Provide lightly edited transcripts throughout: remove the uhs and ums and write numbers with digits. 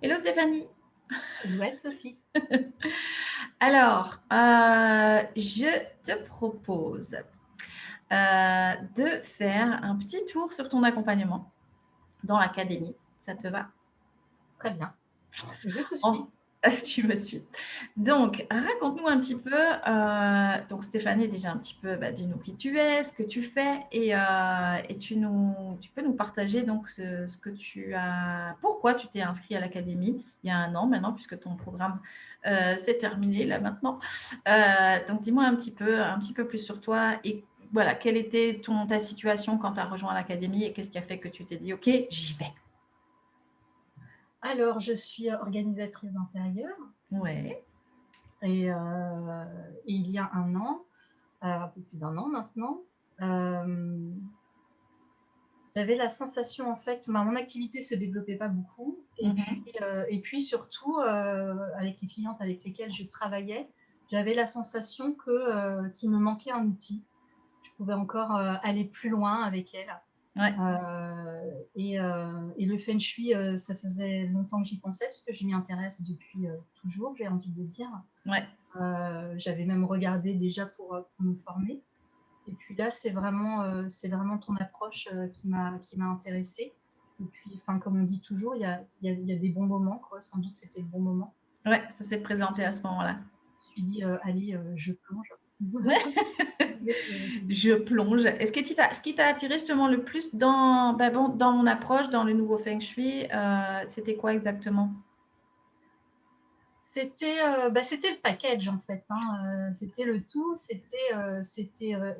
Hello Stéphanie. Salut Sophie. Alors, je te propose de faire un petit tour sur ton accompagnement dans l'académie. Ça te va? Très bien, je te Oh, suis. tu me suis. Donc, raconte-nous un petit peu. Donc, Stéphanie, déjà un petit peu, dis-nous qui tu es, ce que tu fais, et tu peux nous partager donc ce que tu as, pourquoi tu t'es inscrit à l'académie il y a un an maintenant, puisque ton programme s'est terminé là maintenant. Donc, dis-moi un petit peu plus sur toi et voilà, quelle était ta situation quand tu as rejoint l'académie et qu'est-ce qui a fait que tu t'es dit, OK, j'y vais. Alors, je suis organisatrice d'intérieur Ouais. et, il y a un an, un peu plus d'un an maintenant, euh, j'avais la sensation en fait, mon activité se développait pas beaucoup Mhm. et puis surtout avec les clientes avec lesquelles je travaillais, j'avais la sensation qu'il me manquait un outil. Je pouvais encore aller plus loin avec elles. Ouais. Et le feng shui, ça faisait longtemps que j'y pensais, parce que je m'y intéresse depuis toujours, j'ai envie de dire. Ouais. J'avais même regardé déjà pour me former. Et puis là, c'est vraiment ton approche qui m'a intéressée. Et puis, enfin, comme on dit toujours, il y a des bons moments, quoi. Sans doute, c'était le bon moment. Ouais, ça s'est présenté à ce moment-là. Je me suis dit, allez, je plonge. Je plonge. Est-ce que ce qui t'a attiré justement le plus dans mon approche, dans le nouveau Feng Shui, c'était quoi exactement? C'était le package en fait, hein. C'était le tout,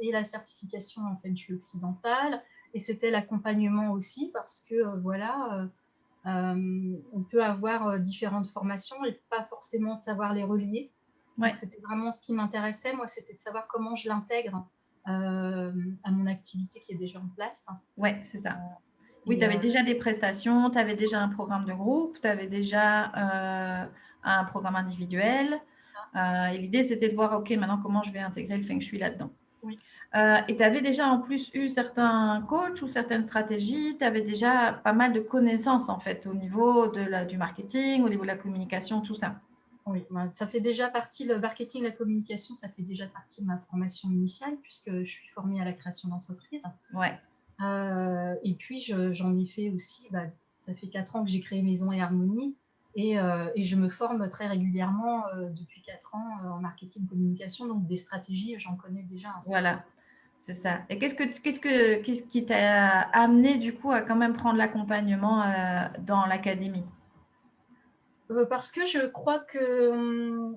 et la certification en fait du occidental, et c'était l'accompagnement aussi parce que voilà, on peut avoir différentes formations et pas forcément savoir les relier. Donc Ouais, c'était vraiment ce qui m'intéressait, moi, c'était de savoir comment je l'intègre à mon activité qui est déjà en place. ouais, c'est ça. Oui, tu Et avais déjà des prestations, tu avais déjà un programme de groupe, tu avais déjà un programme individuel. Et l'idée, c'était de voir, OK, maintenant, comment je vais intégrer le Feng Shui là-dedans. oui. Et tu avais déjà en plus eu certains coachs ou certaines stratégies, tu avais déjà pas mal de connaissances en fait au niveau du marketing, au niveau de la communication, tout ça. Oui, bah, ça fait déjà partie, le marketing, la communication, ça fait déjà partie de ma formation initiale, puisque je suis formée à la création d'entreprise. Ouais, Et puis, j'en ai fait aussi, bah, ça fait 4 ans que j'ai créé Maison et Harmonie, et je me forme très régulièrement depuis 4 ans en marketing communication, donc des stratégies, j'en connais déjà un certain voilà, nombre. c'est ça. Et qu'est-ce qui t'a amené du coup à quand même prendre l'accompagnement dans l'académie? Parce que je crois que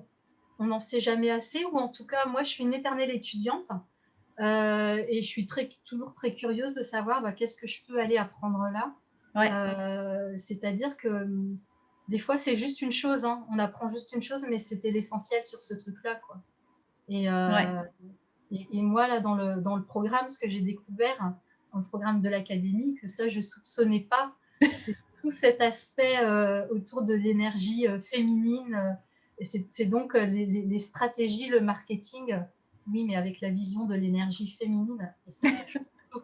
on n'en sait jamais assez, ou en tout cas, moi, je suis une éternelle étudiante. Et je suis toujours très curieuse de savoir qu'est-ce que je peux aller apprendre là. Ouais, C'est-à-dire que des fois, c'est juste une chose, hein. On apprend juste une chose, mais c'était l'essentiel sur ce truc-là, quoi. Et, ouais, euh, et moi, là, dans le programme, ce que j'ai découvert, dans le programme de l'académie, que ça, je ne soupçonnais pas, c'est tout cet aspect autour de l'énergie féminine. Et c'est donc les stratégies, le marketing, oui, mais avec la vision de l'énergie féminine. Et ça change tout.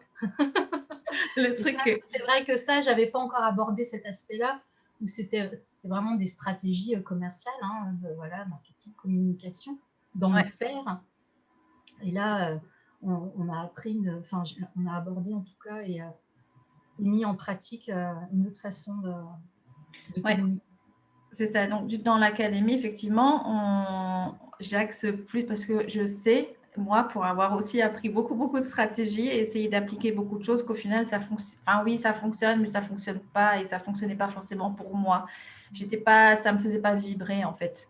le Et ça, truc. c'est vrai que ça, j'avais pas encore abordé cet aspect-là, où c'était vraiment des stratégies commerciales, hein, voilà, marketing, communication, dans le Ouais, faire. Et là, on a appris, enfin, on a abordé en tout cas et mis en pratique une autre façon de ouais, communiquer. c'est ça. Donc, dans l'académie, effectivement, j'axe plus parce que je sais, moi, pour avoir aussi appris beaucoup, beaucoup de stratégies et essayer d'appliquer beaucoup de choses, qu'au final, ça fonctionne. Enfin, oui, ça fonctionne, mais ça fonctionne pas et ça fonctionnait pas forcément pour moi. Ça me faisait pas vibrer en fait.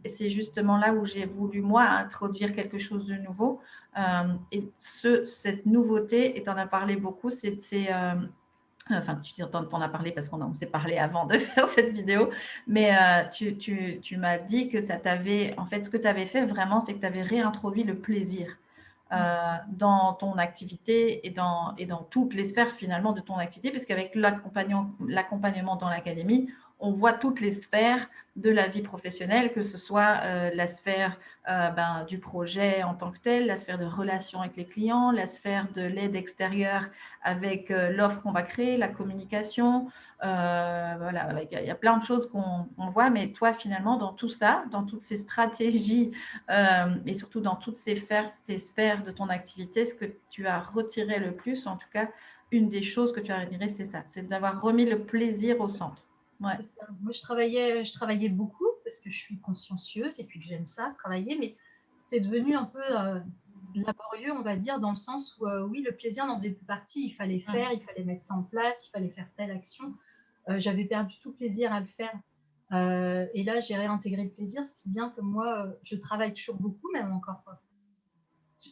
Et c'est justement là où j'ai voulu moi introduire quelque chose de nouveau. Et cette nouveauté, et tu en as parlé beaucoup, enfin, tu t'en as parlé parce qu'on s'est parlé avant de faire cette vidéo, mais tu m'as dit que ça t'avait, en fait, ce que tu avais fait vraiment, c'est que tu avais réintroduit le plaisir dans ton activité et dans toutes les sphères finalement de ton activité, parce qu'avec l'accompagnement dans l'académie, on voit toutes les sphères de la vie professionnelle, que ce soit la sphère du projet en tant que tel, la sphère de relation avec les clients, la sphère de l'aide extérieure avec l'offre qu'on va créer, la communication. Voilà, il y a plein de choses qu'on voit, mais toi, finalement, dans tout ça, dans toutes ces stratégies et surtout dans toutes ces sphères de ton activité, ce que tu as retiré le plus, en tout cas, une des choses que tu as retiré, c'est ça, c'est d'avoir remis le plaisir au centre. Ouais. Moi, je travaillais beaucoup parce que je suis consciencieuse et puis que j'aime ça, travailler, mais c'était devenu un peu laborieux, on va dire, dans le sens où, oui, le plaisir n'en faisait plus partie. Il fallait faire, il fallait mettre ça en place, il fallait faire telle action. J'avais perdu tout plaisir à le faire. Et là, j'ai réintégré le plaisir, si bien que moi, je travaille toujours beaucoup, même encore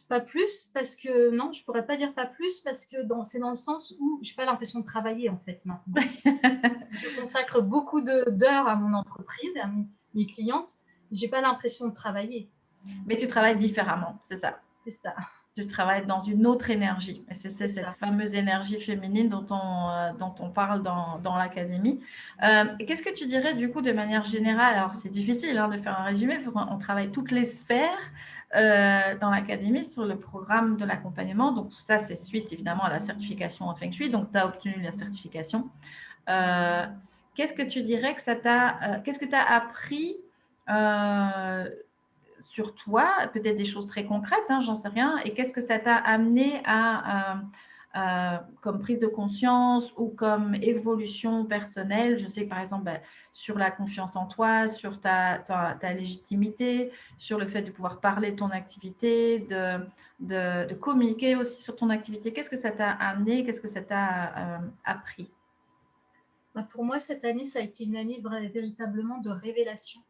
pas plus, parce que non, je pourrais pas dire pas plus, parce que c'est dans le sens où j'ai pas l'impression de travailler en fait maintenant. Je consacre beaucoup d'heures à mon entreprise et à mes clientes, j'ai pas l'impression de travailler. Mais tu travailles différemment, c'est ça. C'est ça. Tu travailles dans une autre énergie. Et c'est cette fameuse énergie féminine dont on parle dans l'académie. Qu'est-ce que tu dirais du coup de manière générale? Alors c'est difficile de faire un résumé, on travaille toutes les sphères dans l'académie sur le programme de l'accompagnement. Donc ça, c'est suite évidemment à la certification en Feng Shui. Donc tu as obtenu la certification. Qu'est-ce que tu dirais que ça t'a... qu'est-ce que tu as appris sur toi, peut-être des choses très concrètes, j'en sais rien, et qu'est-ce que ça t'a amené comme prise de conscience ou comme évolution personnelle? Je sais que par exemple, sur la confiance en toi, sur ta légitimité, sur le fait de pouvoir parler de ton activité, de communiquer aussi sur ton activité. Qu'est-ce que ça t'a amené? Qu'est-ce que ça t'a appris? Pour moi, cette année, ça a été une année véritablement de révélation.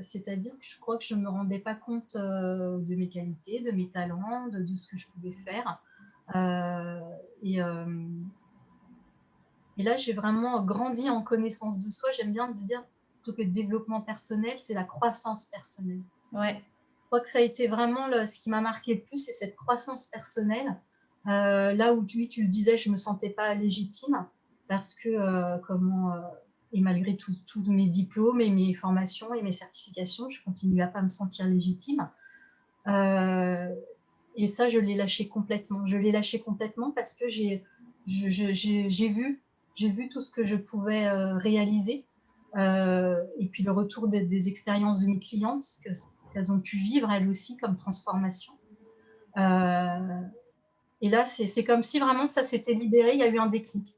C'est-à-dire que je crois que je ne me rendais pas compte de mes qualités, de mes talents, de ce que je pouvais faire. Et là, j'ai vraiment grandi en connaissance de soi. J'aime bien dire, plutôt que le développement personnel, c'est la croissance personnelle. Ouais. Je crois que ça a été vraiment ce qui m'a marqué le plus, c'est cette croissance personnelle. Là où tu le disais, je ne me sentais pas légitime parce que et malgré tous mes diplômes et mes formations et mes certifications, je continue à pas me sentir légitime. Et ça, je l'ai lâché complètement. Je l'ai lâché complètement parce que j'ai vu tout ce que je pouvais réaliser. Et puis le retour des expériences de mes clientes, ce qu'elles ont pu vivre elles aussi comme transformation. Et là, c'est comme si vraiment ça s'était libéré, il y a eu un déclic.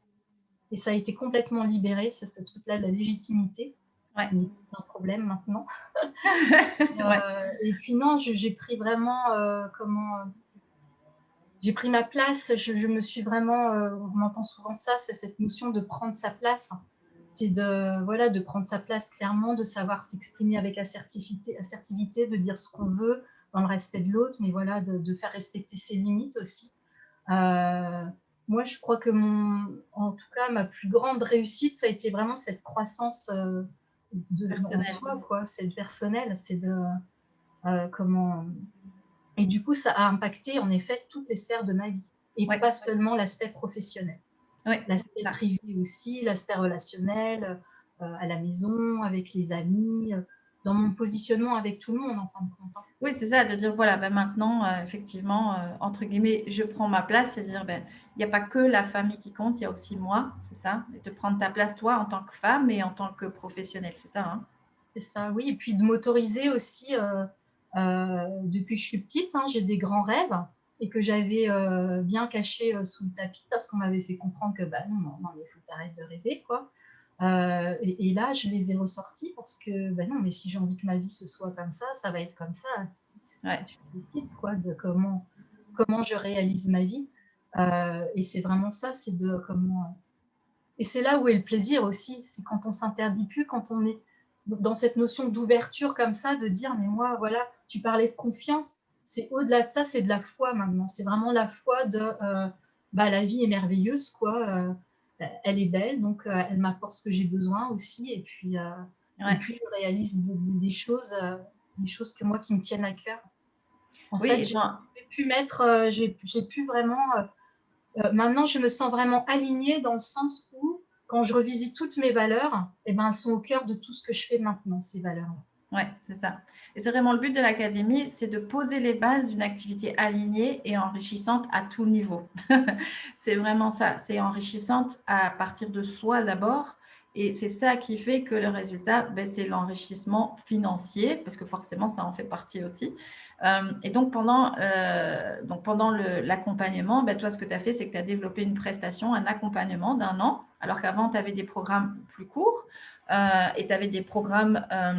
Et ça a été complètement libéré, ce truc-là de la légitimité. Ouais. C'est un problème maintenant. Et puis non, j'ai pris vraiment j'ai pris ma place. Je me suis vraiment, on entend souvent ça, c'est cette notion de prendre sa place. C'est de prendre sa place clairement, de savoir s'exprimer avec assertivité, de dire ce qu'on veut dans le respect de l'autre, mais voilà, de faire respecter ses limites aussi. Moi, je crois que en tout cas, ma plus grande réussite, ça a été vraiment cette croissance en soi, quoi. C'est personnel, c'est et du coup, ça a impacté en effet toutes les sphères de ma vie, et pas seulement l'aspect professionnel. L'aspect privé aussi, l'aspect relationnel, à la maison, avec les amis, dans mon positionnement avec tout le monde, en fin de compte. Oui, c'est ça, de dire, voilà, maintenant, effectivement, entre guillemets, je prends ma place, c'est-à-dire, il n'y a pas que la famille qui compte, il y a aussi moi, c'est ça, et de prendre ta place, toi, en tant que femme et en tant que professionnelle, c'est ça, C'est ça, oui, et puis de m'autoriser aussi, depuis que je suis petite, j'ai des grands rêves, et que j'avais bien cachés sous le tapis, parce qu'on m'avait fait comprendre que, non, mais il faut que tu arrêtes de rêver, quoi. Et là, je les ai ressortis parce que, non, mais si j'ai envie que ma vie se soit comme ça va être comme ça. Je décide, quoi, de comment je réalise ma vie. Et c'est vraiment ça, c'est de comment. Et c'est là où est le plaisir aussi, c'est quand on s'interdit plus, quand on est dans cette notion d'ouverture comme ça, de dire, mais moi, voilà, tu parlais de confiance, c'est au-delà de ça, c'est de la foi maintenant. C'est vraiment la foi de la vie est merveilleuse, quoi. Elle est belle, donc elle m'apporte ce que j'ai besoin aussi, et puis je réalise des choses que moi qui me tiennent à cœur. En fait, j'ai pu mettre, j'ai pu vraiment. Maintenant, je me sens vraiment alignée dans le sens où quand je revisite toutes mes valeurs, eh ben, elles sont au cœur de tout ce que je fais maintenant, ces valeurs-là. Oui, c'est ça. Et c'est vraiment le but de l'académie, c'est de poser les bases d'une activité alignée et enrichissante à tout niveau. C'est vraiment ça, c'est enrichissante à partir de soi d'abord. Et c'est ça qui fait que le résultat, ben, c'est l'enrichissement financier, parce que forcément, ça en fait partie aussi. Et donc, pendant l'accompagnement, ben, toi, ce que tu as fait, c'est que tu as développé une prestation, un accompagnement d'1 an, alors qu'avant, tu avais des programmes plus courts et tu avais des programmes à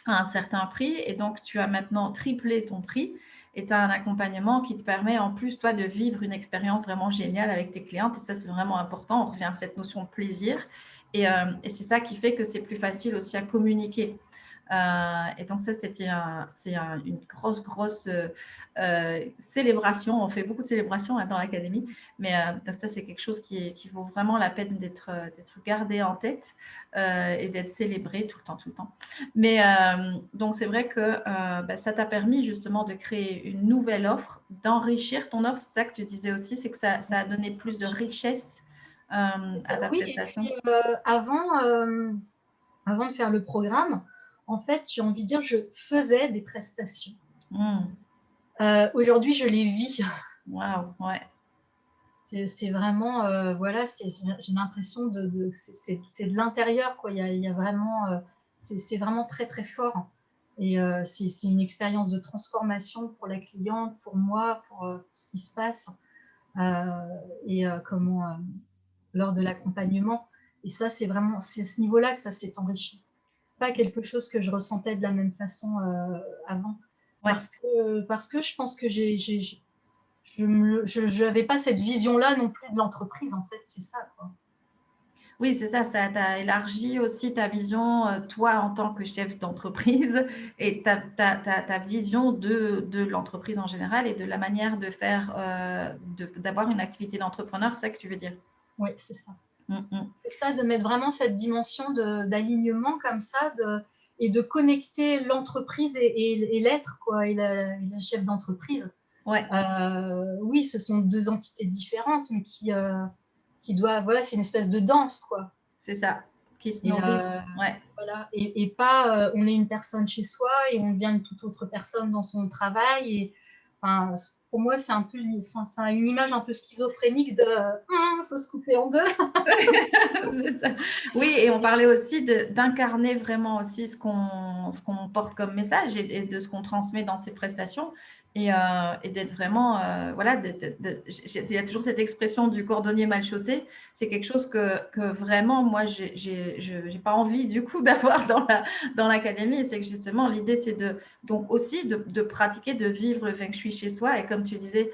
un certain prix. Et donc, tu as maintenant triplé ton prix et tu as un accompagnement qui te permet en plus, toi, de vivre une expérience vraiment géniale avec tes clientes. Et ça, c'est vraiment important. On revient à cette notion de plaisir. Et c'est ça qui fait que c'est plus facile aussi à communiquer. Et donc, ça, c'est une grosse célébration. On fait beaucoup de célébrations dans l'académie. Mais donc ça, c'est quelque chose qui vaut vraiment la peine d'être gardé en tête et d'être célébré tout le temps. Mais donc, c'est vrai que ça t'a permis justement de créer une nouvelle offre, d'enrichir ton offre. C'est ça que tu disais aussi, c'est que ça a donné plus de richesse à ta Oui, prestation. et puis avant de faire le programme, en fait, j'ai envie de dire, je faisais des prestations. Aujourd'hui, je les vis. Waouh, ouais. C'est vraiment, voilà, j'ai l'impression c'est de l'intérieur, quoi. Il y a vraiment, c'est vraiment très, très fort. Et c'est une expérience de transformation pour la cliente, pour moi, pour ce qui se passe et lors de l'accompagnement. Et ça, c'est à ce niveau-là que ça s'est enrichi. C'est pas quelque chose que je ressentais de la même façon avant. Ouais. Parce que je pense que je n'avais pas cette vision-là non plus de l'entreprise, en fait, c'est ça, quoi. Oui, c'est ça, ça t'a élargi aussi ta vision, toi, en tant que chef d'entreprise et ta vision de l'entreprise en général et de la manière de faire, d'avoir une activité d'entrepreneur, c'est ça que tu veux dire? Oui, c'est ça. C'est ça, de mettre vraiment cette dimension d'alignement comme ça et de connecter l'entreprise et l'être, quoi, et le chef d'entreprise. Ouais. Oui, ce sont deux entités différentes, mais voilà, c'est une espèce de danse, quoi. C'est ça, qui se nourrit. Ouais. Voilà, et pas on est une personne chez soi et on devient une toute autre personne dans son travail. Et enfin, pour moi, c'est un peu, enfin, c'est une image un peu schizophrénique de faut se couper en deux. C'est ça. Oui, et on parlait aussi d'incarner vraiment aussi ce qu'on porte comme message et de ce qu'on transmet dans ses prestations et d'être vraiment, voilà, il y a toujours cette expression du cordonnier mal chaussé. C'est quelque chose que vraiment, moi, j'ai pas envie du coup d'avoir dans l'académie. Et c'est que justement, l'idée, c'est donc aussi de pratiquer, de vivre le feng shui chez soi. Et comme tu disais,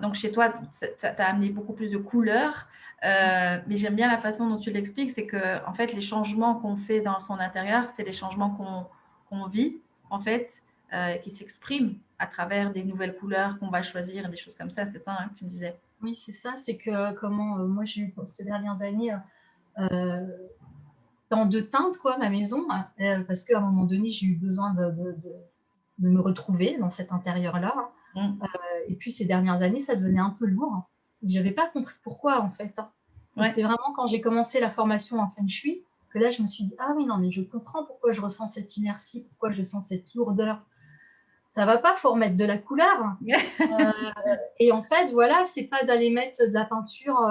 donc chez toi, tu as amené beaucoup plus de couleurs. Mais j'aime bien la façon dont tu l'expliques, c'est que en fait les changements qu'on fait dans son intérieur, c'est les changements qu'on vit en fait, qui s'expriment à travers des nouvelles couleurs qu'on va choisir, des choses comme ça. C'est ça que tu me disais. Oui, c'est ça. C'est que moi j'ai eu ces dernières années tant de teintes, quoi, ma maison, parce qu'à un moment donné j'ai eu besoin de me retrouver dans cet intérieur-là. Et puis ces dernières années, ça devenait un peu lourd. Je n'avais pas compris pourquoi, en fait. Et c'est vraiment quand j'ai commencé la formation en Feng Shui que là, je me suis dit, ah oui, non, mais je comprends pourquoi je ressens cette inertie, pourquoi je sens cette lourdeur. Ça va pas, faut remettre de la couleur. Et en fait, voilà, c'est pas d'aller mettre de la peinture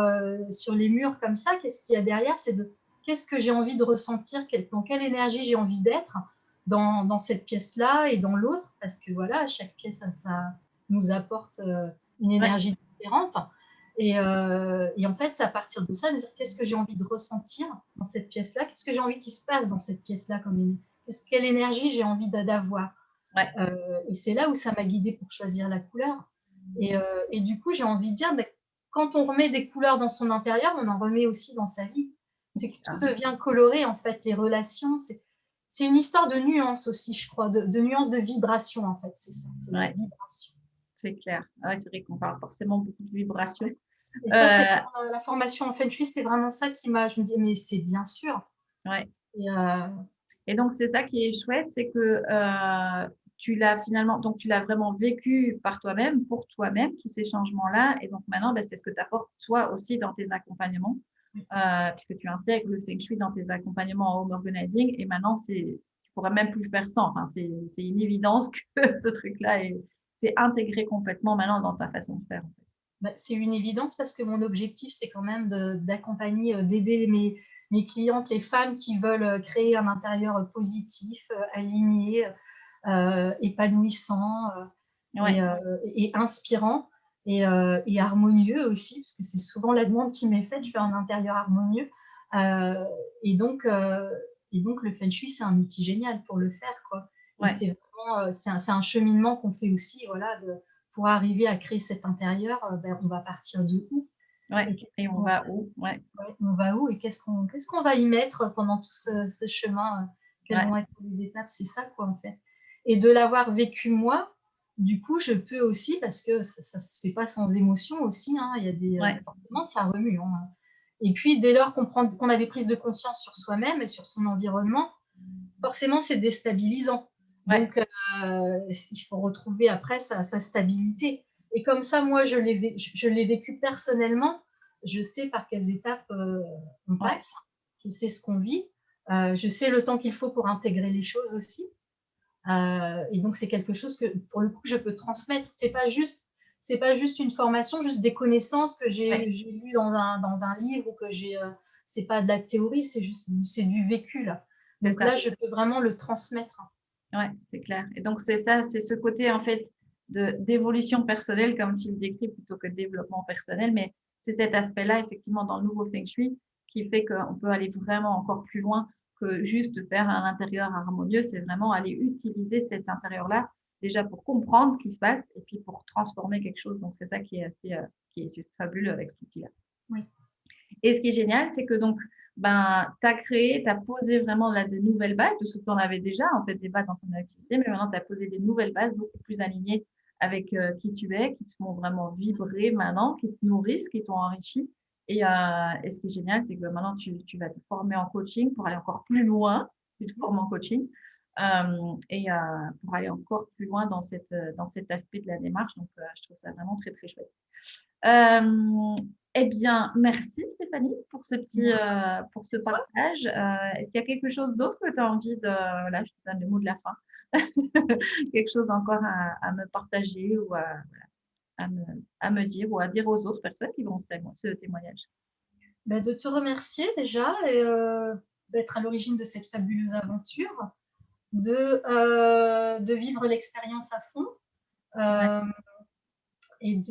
sur les murs comme ça. Qu'est-ce qu'il y a derrière? C'est qu'est-ce que j'ai envie de ressentir, dans quelle énergie j'ai envie d'être dans cette pièce-là et dans l'autre, parce que voilà, chaque pièce, ça nous apporte une énergie différente. Et en fait, c'est à partir de ça, de dire qu'est-ce que j'ai envie de ressentir dans cette pièce-là, qu'est-ce que j'ai envie qu'il se passe dans cette pièce-là, quelle énergie j'ai envie d'avoir. Et c'est là où ça m'a guidée pour choisir la couleur. Et du coup, j'ai envie de dire, quand on remet des couleurs dans son intérieur, on en remet aussi dans sa vie. C'est que tout devient coloré, en fait, les relations. C'est une histoire de nuances aussi, je crois, de nuances de vibration, en fait. C'est ça, c'est la vibration. C'est clair. C'est vrai qu'on parle forcément beaucoup de vibrations. Et ça, c'est la formation en Feng Shui, c'est vraiment ça je me dis, mais c'est bien sûr. Ouais. Et donc, c'est ça qui est chouette, c'est que tu l'as vraiment vécu par toi-même, pour toi-même, tous ces changements-là. Et donc, maintenant, c'est ce que tu apportes toi aussi dans tes accompagnements. puisque tu intègres le Feng Shui dans tes accompagnements en home organizing. Et maintenant, tu ne pourrais même plus faire ça. Enfin, c'est une évidence que ce truc-là c'est intégré complètement maintenant dans ta façon de faire. En fait. Bah, c'est une évidence parce que mon objectif, c'est quand même d'accompagner, d'aider mes clientes, les femmes qui veulent créer un intérieur positif, aligné, épanouissant Ouais. et inspirant et harmonieux aussi, parce que c'est souvent la demande qui m'est faite, je veux un intérieur harmonieux. Et donc, le Feng Shui, c'est un outil génial pour le faire, quoi. Et Ouais. c'est vraiment, c'est un cheminement qu'on fait aussi, voilà, pour arriver à créer cet intérieur, on va partir de où? Ouais. Et on va où? Ouais. Ouais, on va où et qu'est-ce qu'on va y mettre pendant tout ce chemin? Quelles Ouais. vont être les étapes? C'est ça, quoi, en fait. Et de l'avoir vécu moi, du coup, je peux aussi, parce que ça se fait pas sans émotion aussi, hein, il y a des, Ouais. forcément, ça remue, hein. Et puis, dès lors qu'on a des prises de conscience sur soi-même et sur son environnement, forcément, c'est déstabilisant. Ouais. Donc, il faut retrouver après sa stabilité. Et comme ça, moi, je l'ai vécu personnellement. Je sais par quelles étapes on Ouais. passe. Je sais ce qu'on vit. Je sais le temps qu'il faut pour intégrer les choses aussi. Et donc, c'est quelque chose que, pour le coup, je peux transmettre. C'est pas juste une formation, juste des connaissances que j'ai Ouais. lues dans un livre ou que c'est pas de la théorie, c'est du vécu, là. C'est Donc ça. là, je peux vraiment le transmettre. Ouais, c'est clair. Et donc, c'est ça, c'est ce côté, en fait, d'évolution personnelle, comme tu le décris, plutôt que de développement personnel. Mais c'est cet aspect-là, effectivement, dans le nouveau Feng Shui, qui fait qu'on peut aller vraiment encore plus loin que juste faire un intérieur harmonieux. C'est vraiment aller utiliser cet intérieur-là, déjà pour comprendre ce qui se passe et puis pour transformer quelque chose. Donc, c'est ça qui est assez, qui est juste fabuleux avec cet outil-là. Oui. Et ce qui est génial, c'est que donc, tu as créé, tu as posé vraiment là de nouvelles bases, de ce que tu en avais déjà, en fait, des bases dans ton activité, mais maintenant, tu as posé des nouvelles bases beaucoup plus alignées avec qui tu es, qui te font vraiment vibrer maintenant, qui te nourrissent, qui t'ont enrichi. Et ce qui est génial, c'est que maintenant, tu vas te former en coaching pour aller encore plus loin. Tu te formes en coaching pour aller encore plus loin dans cet aspect de la démarche. Donc, je trouve ça vraiment très, très chouette. Eh bien, merci Stéphanie pour pour ce Toi? partage. Est-ce qu'il y a quelque chose d'autre que tu as envie de… Voilà, je te donne le mot de la fin. Quelque chose encore à me partager ou à me dire ou à dire aux autres personnes qui vont ce témoignage. De te remercier déjà et d'être à l'origine de cette fabuleuse aventure, de vivre l'expérience à fond Ouais,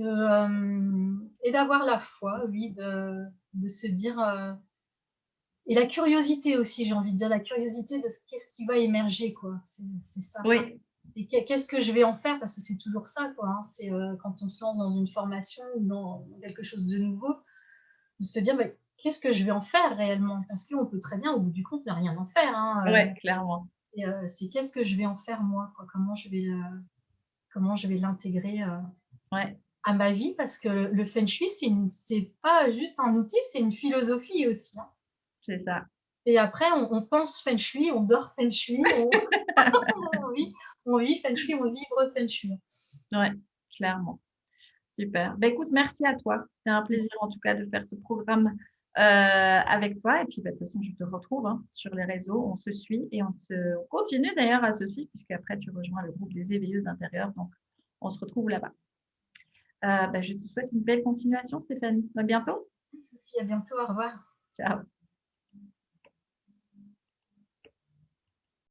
euh, et d'avoir la foi, oui, de se dire et la curiosité aussi, j'ai envie de dire la curiosité de qu'est-ce qui va émerger, quoi. C'est ça. oui, Et qu'est-ce que je vais en faire, parce que c'est toujours ça, quoi, hein. C'est quand on se lance dans une formation ou dans quelque chose de nouveau, de se dire qu'est-ce que je vais en faire réellement, parce qu'on peut très bien au bout du compte ne rien en faire, hein, ouais, clairement. et c'est qu'est-ce que je vais en faire moi, quoi, comment je vais l'intégrer Ouais, à ma vie, parce que le feng shui c'est pas juste un outil, c'est une philosophie aussi, hein. c'est ça. Et après on pense feng shui, on dort feng shui, on vit feng shui, on vibre feng shui. Ouais, clairement. Super. Ben, écoute, merci à toi. C'était un plaisir en tout cas de faire ce programme avec toi. Et puis, de toute façon, je te retrouve sur les réseaux. On se suit et on continue d'ailleurs à se suivre puisqu'après, tu rejoins le groupe des éveilleuses intérieures. Donc, on se retrouve là-bas. Je te souhaite une belle continuation, Stéphanie. À bientôt. Sophie, à bientôt, au revoir. Ciao.